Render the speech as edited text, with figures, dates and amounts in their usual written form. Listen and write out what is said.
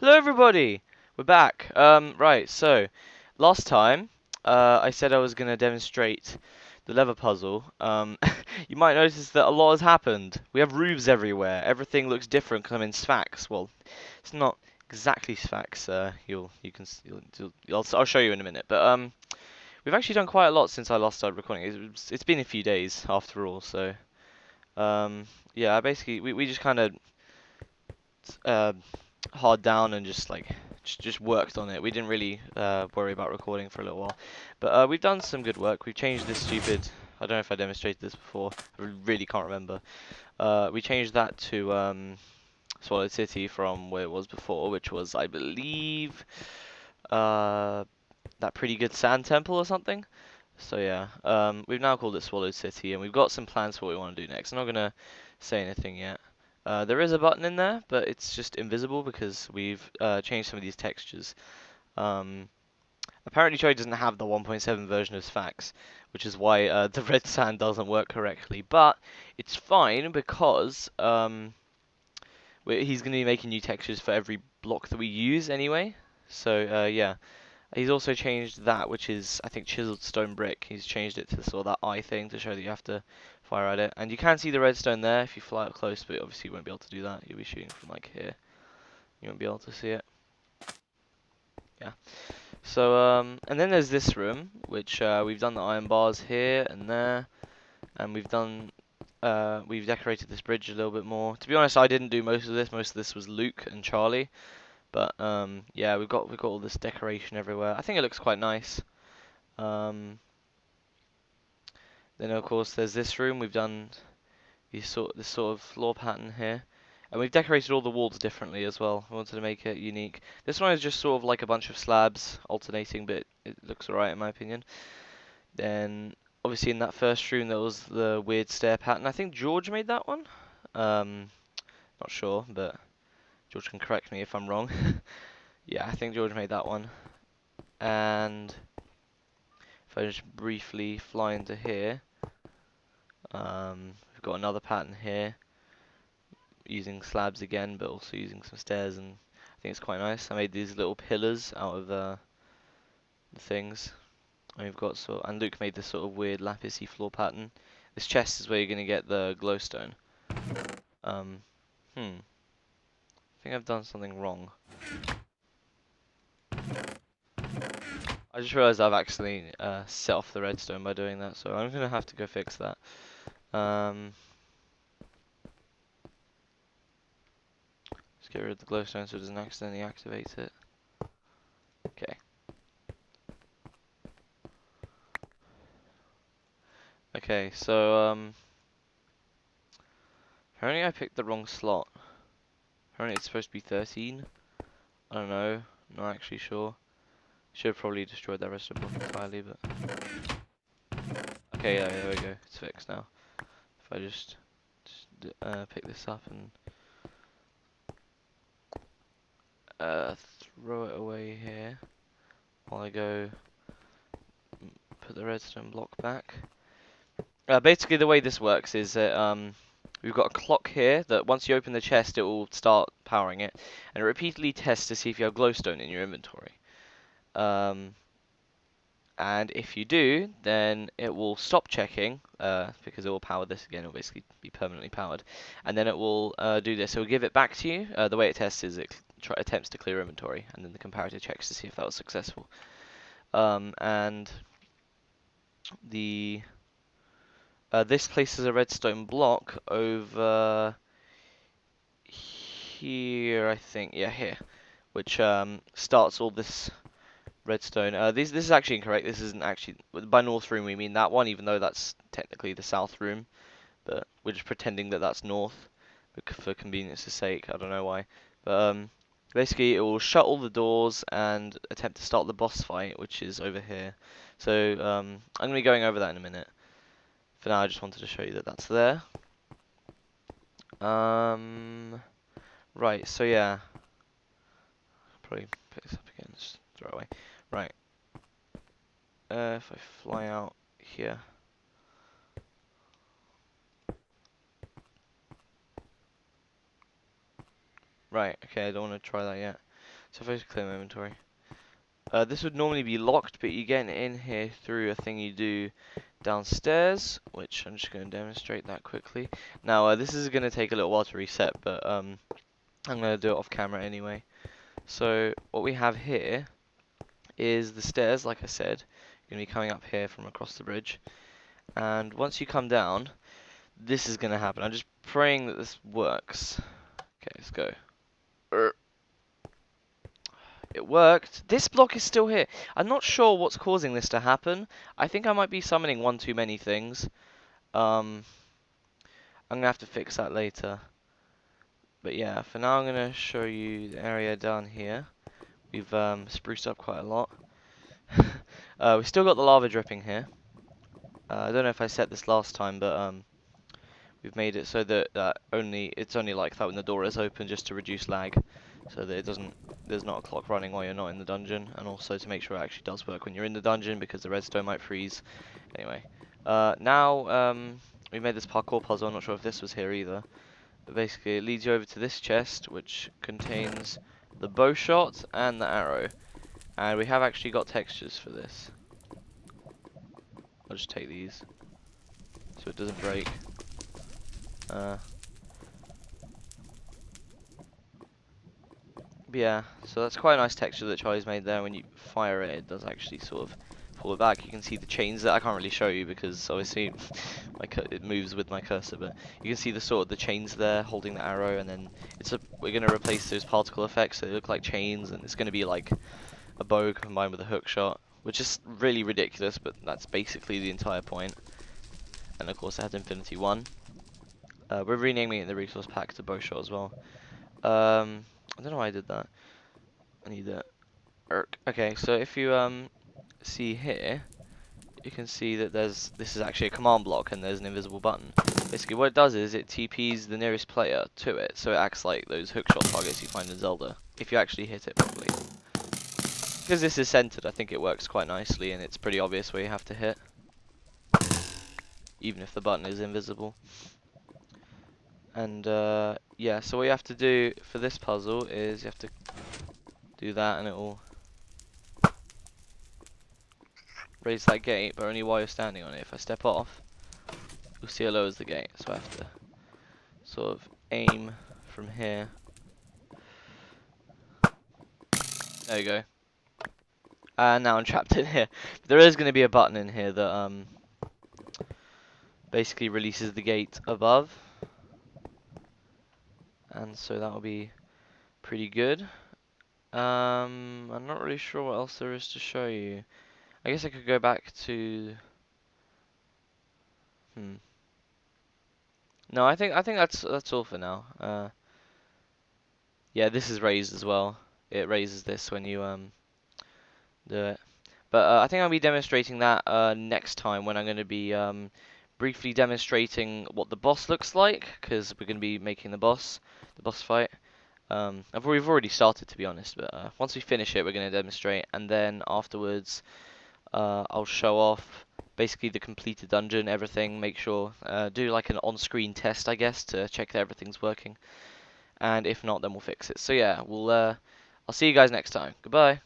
Hello everybody! We're back. Right, so last time I said I was gonna demonstrate the lever puzzle. You might notice that a lot has happened. We have roofs everywhere. Everything looks different 'cause I'm in Sfax. Well, it's not exactly Sfax. I'll show you in a minute. But we've actually done quite a lot since I last started recording. It's been a few days after all. So yeah, basically we just kind of uh, hard down and just like just worked on it. We didn't really worry about recording for a little while, but we've done some good work. We've changed this stupid. I don't know if I demonstrated this before. I really can't remember. We changed that to Swallowed City from where it was before, which was, I believe, uh, that pretty good sand temple or something. So yeah, we've now called it Swallowed City, and we've got some plans for what we want to do next. I'm not gonna say anything yet. There is a button in there, but it's just invisible because we've changed some of these textures. Um, Apparently, Joey doesn't have the 1.7 version of Sphax, which is why the red sand doesn't work correctly. But it's fine because he's going to be making new textures for every block that we use anyway. So yeah. He's also changed that, which is, I think, chiseled stone brick. He's changed it to sort of that eye thing to show that you have to fire at it. And you can see the redstone there if you fly up close, but obviously you won't be able to do that. You'll be shooting from like here. You won't be able to see it. Yeah. So, and then there's this room, which we've done the iron bars here and there, and we've decorated this bridge a little bit more. To be honest, I didn't do most of this. Most of this was Luke and Charlie. But yeah, we've got all this decoration everywhere. I think it looks quite nice. Um, Then of course there's this room. We've done this sort of floor pattern here, and we've decorated all the walls differently as well. We wanted to make it unique. This one is just sort of like a bunch of slabs alternating, but it looks alright in my opinion. Then obviously in that first room there was the weird stair pattern. I think George made that one. Um, Not sure, but George can correct me if I'm wrong. Yeah, I think George made that one. And if I just briefly fly into here. We've got another pattern here, using slabs again, but also using some stairs, and I think it's quite nice. I made these little pillars out of the things. And and Luke made this sort of weird lapisy floor pattern. This chest is where you're gonna get the glowstone. Um, I think I've done something wrong. I just realized I've actually set off the redstone by doing that, so I'm gonna have to go fix that. Let's get rid of the glowstone so it doesn't accidentally activate it. Okay. Okay, so apparently I picked the wrong slot. Apparently it's supposed to be 13. I don't know, not actually sure. Should have probably destroyed that rest of the block entirely, but okay, yeah, there we go. It's fixed now. If I just pick this up and throw it away here while I go put the redstone block back. Basically, the way this works is that we've got a clock here that once you open the chest, it will start powering it, and it repeatedly tests to see if you have glowstone in your inventory. And if you do, then it will stop checking because it will power this again. It will basically be permanently powered, and then it will do this. It will give it back to you. The way it tests is it attempts to clear inventory, and then the comparator checks to see if that was successful. And the this places a redstone block over here, I think. Yeah, here, which starts all this redstone. This is actually incorrect. This isn't actually by north room we mean that one, even though that's technically the south room. But we're just pretending that that's north for convenience's sake. I don't know why. But basically it will shut all the doors and attempt to start the boss fight, which is over here. So I'm gonna be going over that in a minute. For now, I just wanted to show you that that's there. Right, so yeah. Probably pick this up again, just throw it away. Right. If I fly out here. Right, okay, I don't want to try that yet. So if I just clear my inventory. This would normally be locked, but you get in here through a thing you do downstairs, which I'm just going to demonstrate that quickly. Now, this is going to take a little while to reset, but I'm going to do it off camera anyway. So what we have here is the stairs, like I said. You're going to be coming up here from across the bridge. And once you come down, this is going to happen. I'm just praying that this works. Okay, let's go. It worked. This block is still here. I'm not sure what's causing this to happen. I think I might be summoning one too many things. I'm gonna have to fix that later. But yeah, for now I'm gonna show you the area down here. We've spruced up quite a lot. We've still got the lava dripping here. I don't know if I said this last time, but we've made it so that it's only like that when the door is open, just to reduce lag, so that there's not a clock running while you're not in the dungeon, and also to make sure it actually does work when you're in the dungeon, because the redstone might freeze. Anyway, now we made this parkour puzzle. I'm not sure if this was here either, but basically it leads you over to this chest, which contains the bow shot and the arrow, and we have actually got textures for this. I'll just take these so it doesn't break. Yeah, so that's quite a nice texture that Charlie's made there. When you fire it, it does actually sort of pull it back. You can see the chains that I can't really show you because obviously it moves with my cursor, but you can see the chains there holding the arrow, and then we're going to replace those particle effects so they look like chains, and it's going to be like a bow combined with a hook shot, which is really ridiculous, but that's basically the entire point. And of course it has Infinity 1. We're renaming it in the resource pack to bow shot as well. I don't know why I did that. I need that. Okay, so if you see here, you can see that this is actually a command block and there's an invisible button. Basically what it does is it TPs the nearest player to it, so it acts like those hookshot targets you find in Zelda, if you actually hit it properly. Because this is centered, I think it works quite nicely, and it's pretty obvious where you have to hit, even if the button is invisible. And yeah, so what you have to do for this puzzle is you have to do that, and it will raise that gate, but only while you're standing on it. If I step off, you'll see it lowers the gate, so I have to sort of aim from here. There you go. And now I'm trapped in here. But there is going to be a button in here that basically releases the gate above, and so that will be pretty good. I'm not really sure what else there is to show you. I guess I could go back to No, I think that's all for now. Yeah, this is raised as well. It raises this when you do it. But I think I'll be demonstrating that next time, when I'm going to be briefly demonstrating what the boss looks like, because we're going to be making the boss fight. We've already started, to be honest, but once we finish it, we're going to demonstrate, and then afterwards I'll show off basically the completed dungeon, everything, make sure, do like an on-screen test, I guess, to check that everything's working, and if not, then we'll fix it. So yeah, I'll see you guys next time. Goodbye.